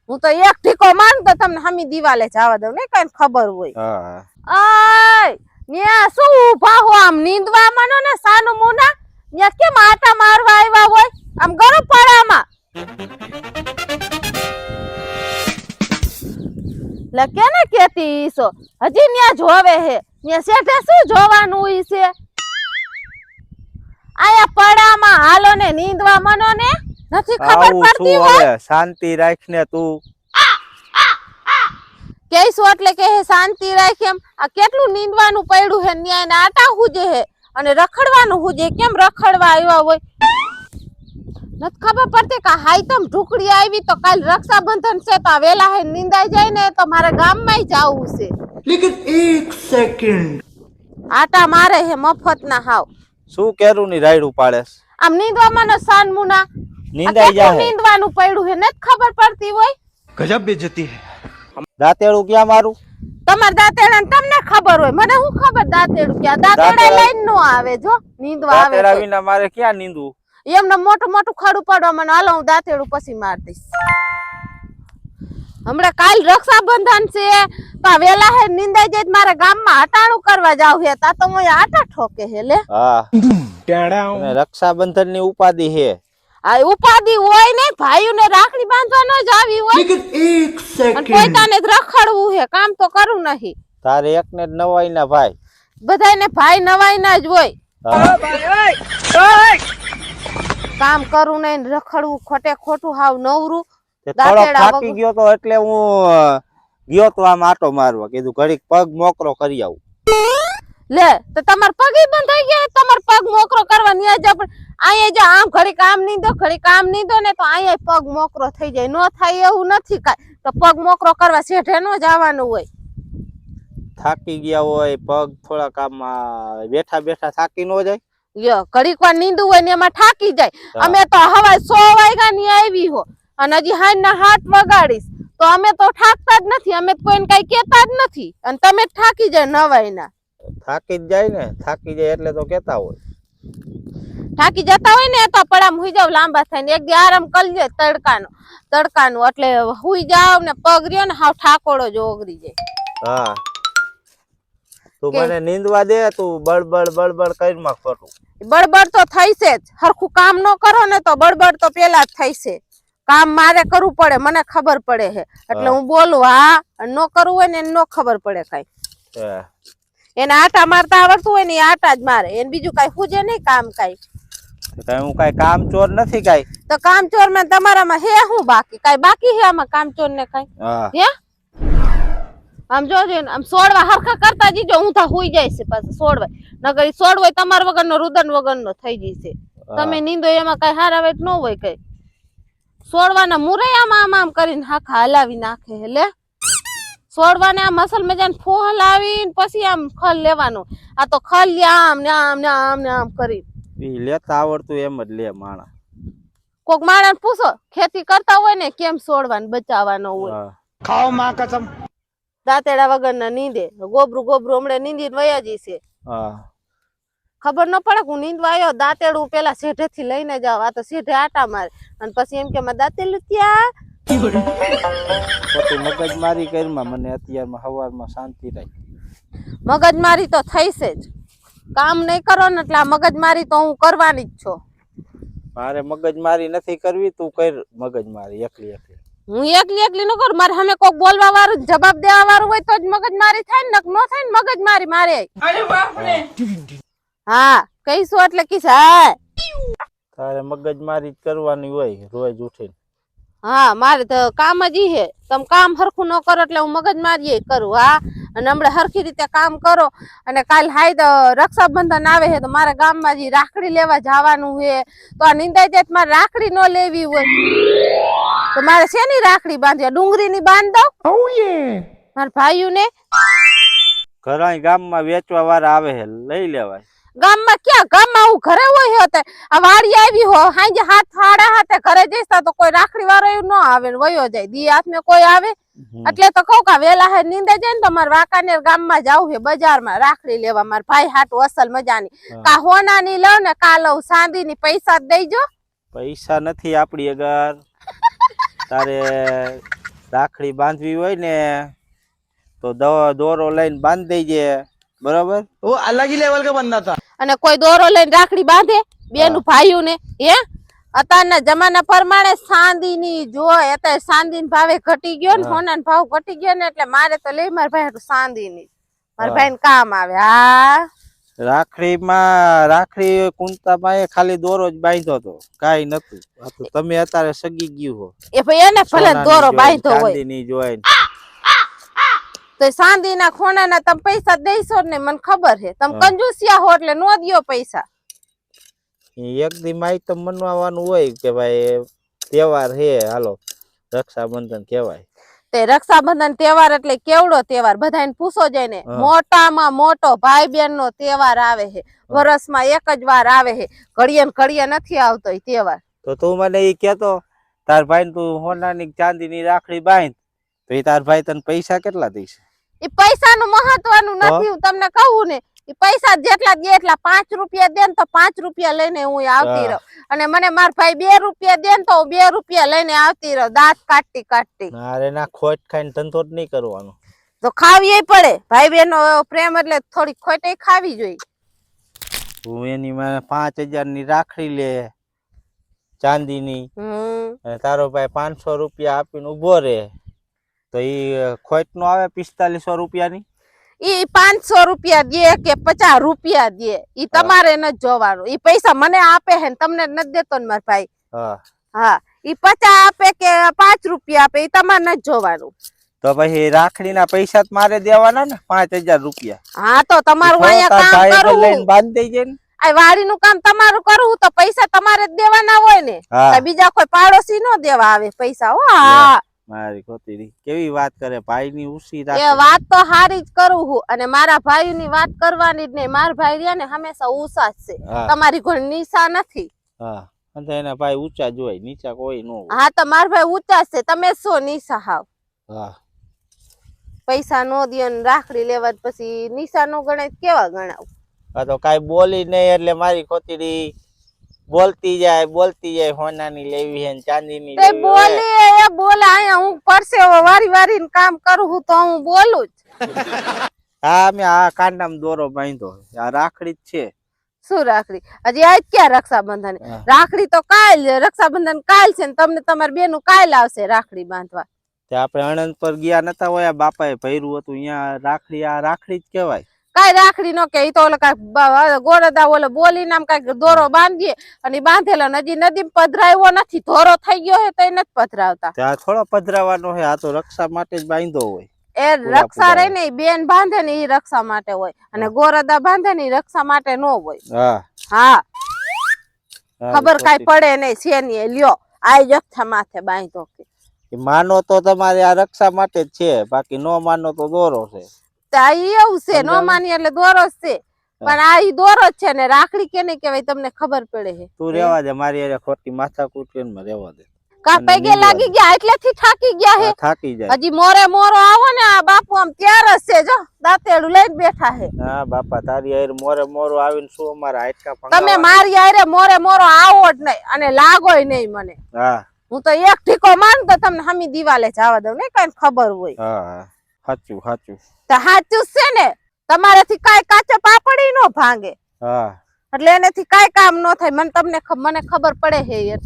હું તો એક ઠીકો માન તો તમને હમી દિવાલે જવા દઉં ને કઈ ખબર હોય હા આય ન્યા શું ઊભા હો આમ નીંદવા માનો ને સાનું મુના ન્યા કેમ આટા મારવા આવ્યા હોય આમ ગરમ પડામાં લે કેને કેતી ઈસો હજી ન્યા જોવે હે ન્યા શેઠે શું જોવાનું ઈ છે આયા પડામાં હાલો ને નીંદવા મનો ને નથી ખબર પડતી હોય શાંતિ રાખ ને તું કેસો એટલે કે શાંતિ રાખ એમ આ કેટલું નીંદવાનું પડ્યું હે ન્યા ને આટા હુજે હે અને રખડવાનું હુજે કેમ રખડવા આવ્યા હોય નત ખબર પડતી કે હાઈ તમ ઢુકડી આવી તો કાલ રક્ષાબંધન છે તો વેલા હે નીંદાઈ જાય ને તો મારે ગામમાં જાવું છે लेकिन एक सेकंड આટા મારે હે મફત ના હાવ શું કેરું ની રાયડું પાડેસ આમ નીંદવામાં ન સાનમુના નીંદાઈ જાય નીંદવાનું પડ્યું હે નત ખબર પડતી હોય गजब बेइज्जती है દાંતેડું ક્યાં મારું તમાર દાંતેડા તમને ખબર હોય મને હું ખબર દાંતેડું ક્યાં દાંતેડા લઈને નો આવે જો નીંદવા આવે દાંતેડા વિના મારે ક્યાં નીંદવું એમને મોટું મોટું ખડું પડવા મને હાલો હું દાંતેડું પછી માર દઈશ હમણાં કાલ રક્ષાબંધન છે તો વેલા હે નીંદાઈ જાય મારે ગામમાં હટાણું કરવા જાવ હે તા તો મોય આટા ઠોકે હે લે હા રક્ષાબંધન ની ઉપાધિ હે આ ઉપાધિ હોય ને ભાઈઓને રાખડી બાંધવા ન જાવી હોય लेकिन एक અને सेकंड પોતાને જ રખડવું હે કામ તો કરું નહીં તારે એક ને જ નવાઈ ના ભાઈ બધાને ભાઈ નવાઈ ના જ હોય કામ કરું નહીં રખડવું ખોટે ખોટું હાવ નવરું થોડો થાકી ગયો તો એટલે હું ગયો તો આમ આટો મારવા કીધું ઘડીક પગ મોકરો કરી આવું લે તો તમાર પગે બંધાઈ ગયા તમાર પગ મોકરો કરવા ન્યા જા પણ અહીંયા જો આમ ઘડી કામ નહીં દો ને તો અહીંયા પગ મોકરો થઈ જાય નો થાય એવું નથી કાઈ તો પગ મોકરો કરવા શેઠે નો જવાનું હોય થાકી ગયા હોય પગ થોડા કામમાં બેઠા બેઠા થાકી નો જાય લ્યો ઘડીક વાર નીંદવું હોય ને એમાં થાકી જાય અમે તો હવા 100 વાગ્યા ની આવી હો અને હજી હાઈ ના 7 વગાડીશ તો અમે તો થાકતા જ નથી અમે કોઈને કઈ કેતા જ નથી અને તમે થાકી જાય નવાઈ ના થાકી જ જાય ને થાકી જાય એટલે તો કેતા હોય થાકી જતા હોય ને તો પડામ હુઈ જાવ લાંબા થાય ને એક દી આરામ કરી લે તડકાનું એટલે હુઈ જાવ ને પગ રહ્યો ને હાવ ઠાકોડો જ ઓગરી જાય હા તું મને નીંદવા દે તું બળબડ કરી માં ખોટું બળબડ તો થઈશે જ હરખું કામ ન કરો ને તો બળબડ તો પેલા જ થઈશે કામ મારે કરવું પડે મને ખબર પડે છે એટલે હું બોલું હા ન કરવું હોય ને નો ખબર પડે કઈ એને આટા મારતા આવડતું હોય ને આટા જ મારે એને બીજું કઈ હુજે નહીં કામ કઈ હું કઈ કામ ચોર નથી કઈ તો કામ ચોર માં તમારામાં હે હું બાકી હે આમાં કામ ચોર ને કઈ હે આમ જોજો આમ સોડવા હરખા કરતા જીજો હું તો હુઈ જાય છે પાછું સોડવાય નકર સોડવાય તમાર વગરનો રુદન વગરનો થઈ જશે તમે નીંદો એમાં કઈ હારા વેટ ન હોય કઈ સોડવાના મુરૈયામાં આમ કરીને હાખા હલાવી નાખે લે સોડવાને આ મસલ મજાને ફોલ આવીને પછી આમ ખલ લેવાનું આ તો ખલ આમ ને આમ ને આમ ને આમ કરી લેતા આવડતું એમ જ લે માણા કોક માણસ પૂછો ખેતી કરતા હોય ને કેમ સોડવાને બચાવવાનો હોય खाओ माँ कसम દાંતેડા વગરના નીંદે ગોબરું હમણાં નીંદીને વયા જશે ખબર ન પડે હું નીંદવા આવ્યો દાંતેડું પેલા શેઠે થી લઈને જાવ આ તો શેઠે આટા મારે અને પછી એમ કે દાંતેલું ત્યાં પછી મગજમારી કરીમાં મને અત્યારમાં હવારમાં શાંતિ રહી મગજમારી તો થઈશે જ કામ નહીં કરો ને એટલે આ મગજમારી તો હું કરવાની જ છું મારે મગજમારી નથી કરવી તું કર મગજમારી એકલી હું એકલી ન કરું મારે સામે કોક બોલવા વાળું જવાબ દેવા વાળું હોય તો જ મગજમારી થાય ને ન થાય ને મગજમારી મારે હા કહીશું એટલે કીશ હા તારે મગજમારી કરવાની હોય રોજ ઉઠીને હા મારે તો કામ જ હે તમે કામ હરખું ન કરો એટલે હું મગજમારી કરું હા અને હમણાં હરખી રીતે કામ કરો અને કાલ હાઈ રક્ષાબંધન આવે છે તો મારા ગામમાં જે રાખડી લેવા જવાનું છે તો આ નિંદાઈ જાય મારે રાખડી ન લેવી હોય તો મારે શેની રાખડી બાંધી ડુંગળી ની બાંધ દઉં મારા ભાઈઓ ને ઘણા ગામમાં વેચવા વાળા આવે છે લઈ લેવાય ગામમાં હું ઘરે હોય હતો આ વાડી આવી હો હાંજે 7:30 ઘરે જઈશ તો કોઈ રાખડી વાળો એવું ન આવે ને વયો જાય દી હાથમાં કોઈ આવે એટલે તો કહું કે વેલા હે નીંદે જાય ને તો મારે વાંકાનેર ગામમાં જાવું છે બજારમાં રાખડી લેવા મારા ભાઈ હાટુ અસલ મજાની કા હોના ની લઉં ને કા લઉં ચાંદી ની પૈસા જ દઈજો પૈસા નથી આપડી અગર તારે રાખડી બાંધવી હોય ને તો દોરો લઈને બાંધી દેજે, બરોબર? वो अलग ही लेवल का बंदा था। અને કોઈ દોરો લઈને રાખડી બાંધે બેનું ભાઈયું ને? હે, અત્યારના જમાના પ્રમાણે ચાંદીની જોય, અત્યારે ચાંદીનો ભાવે ઘટી ગયો ને, સોનાનો ભાવ ઘટી ગયો ને, એટલે મારે તો લઈ મારા ભાઈ ચાંદીની, મારા ભાઈને કામ આવે. હા, રાખડી કુંતામાં ખાલી દોરો જ બાંધ્યો હતો, કાઈ નતું. આ તો તમે અત્યારે સગી ગયું હો. એ ભાઈ એને ભલે દોરો બાંધ્યો હોય, ચાંદીની જોઈ તો ચાંદીના ખોણાના તમે પૈસા દઈશો ને, મને ખબર છે તમે કંજુસિયા હો એટલે નો દિયો પૈસા. એક દી માઈ તો મનવાનું હોય કે ભાઈ તહેવાર હે, હાલો રક્ષાબંધન કહેવાય. તે રક્ષાબંધન તહેવાર એટલે કેવડો તહેવાર, બધાને પૂછો જાય ને. મોટામાં મોટો ભાઈ બહેન નો તહેવાર આવે છે, વર્ષમાં એક જ વાર આવે છે, ઘડીએ ને ઘડીએ નથી આવતો એ તહેવાર. તો તું મને ઈ કેતો તાર ભાઈ તું સોનાની ચાંદીની રાખડી બાંધ, તો એ તાર ભાઈ તને પૈસા કેટલા દઈશ? એ પૈસાનું મહત્વનું નથી, હું તમને કહું ને. એ પૈસા જેટલા દે એટલા, 5 રૂપિયા દે ને તો 5 રૂપિયા લઈને હું આવતી રહું, અને મને માર ભાઈ 2 રૂપિયા દે ને તો હું 2 રૂપિયા લઈને આવતી રહું, દાંત કાઢતી કાઢતી. અરે ના, ખોટ ખાઈને ધંધો જ નહીં કરવાનો. તો ખાવી પડે, ભાઈ બહેનો પ્રેમ એટલે થોડી ખોટ ખાવી જોઈએ. તું એની મને 5000 ની રાખડી લે ચાંદીની, અને તારો ભાઈ 500 રૂપિયા આપીને ઉભો રે, તો ઈ ખોટ નો આવે 4500 રૂપિયાની? ઈ 500 રૂપિયા દે કે 50 રૂપિયા દે, ઈ તમારે ન જોવાનું. ઈ પૈસા મને આપે હે, તમને નથી દેતો ને મારા ભાઈ. હા, ઈ 50 આપે કે 5 રૂપિયા આપે, ઈ તમારે નથી જોવાનું. તો પછી રાખડી ના પૈસા મારે દેવાના ને 5000 રૂપિયા? હા, તો તમારું અહીંયા કામ કરવું, બાંધી દેજે ને. આ વાડી નું કામ તમારું કરવું તો પૈસા તમારે જ દેવાના હોય ને, બીજા કોઈ પાડોશી નો દેવા આવે પૈસા. હો, હા, મારી ખોતી કેવી વાત કરે, ભાઈ ની ઉસી રાખે. એ વાત તો હારી જ કરું હું, અને મારા ભાઈ ની વાત કરવાની જ નહીં. મારા ભાઈ રહ્યા ને હંમેશા ઊંચા જ છે, તમારી કોઈ નીચા નથી. હા, એના ભાઈ ઊંચા જ હોય, નીચા કોઈ નો હોય. હા, તો મારા ભાઈ ઊંચા છે, તમે શું નીચા હાવ? હા, પૈસા નો દે ને રાખડી લેવા પછી નીચા નો ગણાય, કેવા ગણાવ? આ તો કઈ બોલી નહીં એટલે મારી ખોતી બોલતી જાય સોનાની લેવી હે ચાંદીની લેવી. બોલી એ બોલે, અહીંયા હું પરસેવો વારી વારી કામ કરું હું તો હું બોલું જ. હા, મેં આ કાંડામાં દોરો બાંધ્યો, આ રાખડી જ છે. શું રાખડી? હજી આજ ક્યાં રક્ષાબંધન? રાખડી તો કાલ, રક્ષાબંધન કાલ છે ને તમને તમારી બેનું કાલ આવશે રાખડી બાંધવા. આપણે અણંદ પર ગયા નતા હોય, બાપાએ ભર્યું હતું અહીંયા રાખડી, આ રાખડી જ કેવાય. કઈ રાખડી નો કે, તો ગોરદા ઓલો બોલી નામ કઈ દોરો બાંધીએ, અને બાંધેલો હજી નદી પધરાવ્યો નથી, ધોરો થઈ ગયો હે તો એ નથી પધરાવતા. ત્યાં થોડો પધરાવાનો હે, આ તો રક્ષા માટે જ બાંધ્યો હોય. એ રક્ષા રે ને, બેન બાંધે ને એ રક્ષા માટે હોય, અને ગોરદા બાંધે ને એ રક્ષા માટે નો હોય. હા, ખબર કઈ પડે નહીં છે ની લ્યો આ જથ્થા માથે બાંધો. માનો તો તમારે આ રક્ષા માટે જ છે, બાકી નો માનો તો દોરો છે. એવું છે, નો માની એટલે દોરો જ છે, પણ આ ઈ દોરો જ છે ને. રાખડી કેને કહેવાય તમને ખબર પડે છે? તું રેવા દે, મારી અરે ખોટી માથા કૂટવીને માં રેવા દે. કા પગે લાગી ગયા એટલેથી થાકી ગયા હે? થાકી જાય. હજી મોરે મોરો આવો ને આ બાપુ આમ ત્યાર જ છે, જો દાંતેડું લઈને બેઠા હે. હા બાપા, તારી હારે મોરે મોરો આવીને શું અમારા હાડકા ભંગાવા? તમે મારી હારે મોરે મોરો આવો જ નહીં અને લાગોય નહીં મને. હા, હું તો એક ઠીકો માન તો તમને હમી દિવાલે જવા દઉં ને, કઈ ખબર હોય. હા, સાચું સાચું. તો સાચું છે ને, તમારેથી કાઈ કાચો પાપડી નો ભાંગે. હા, એટલે એનેથી કાઈ કામ નો થાય, મને ખબર પડે છે.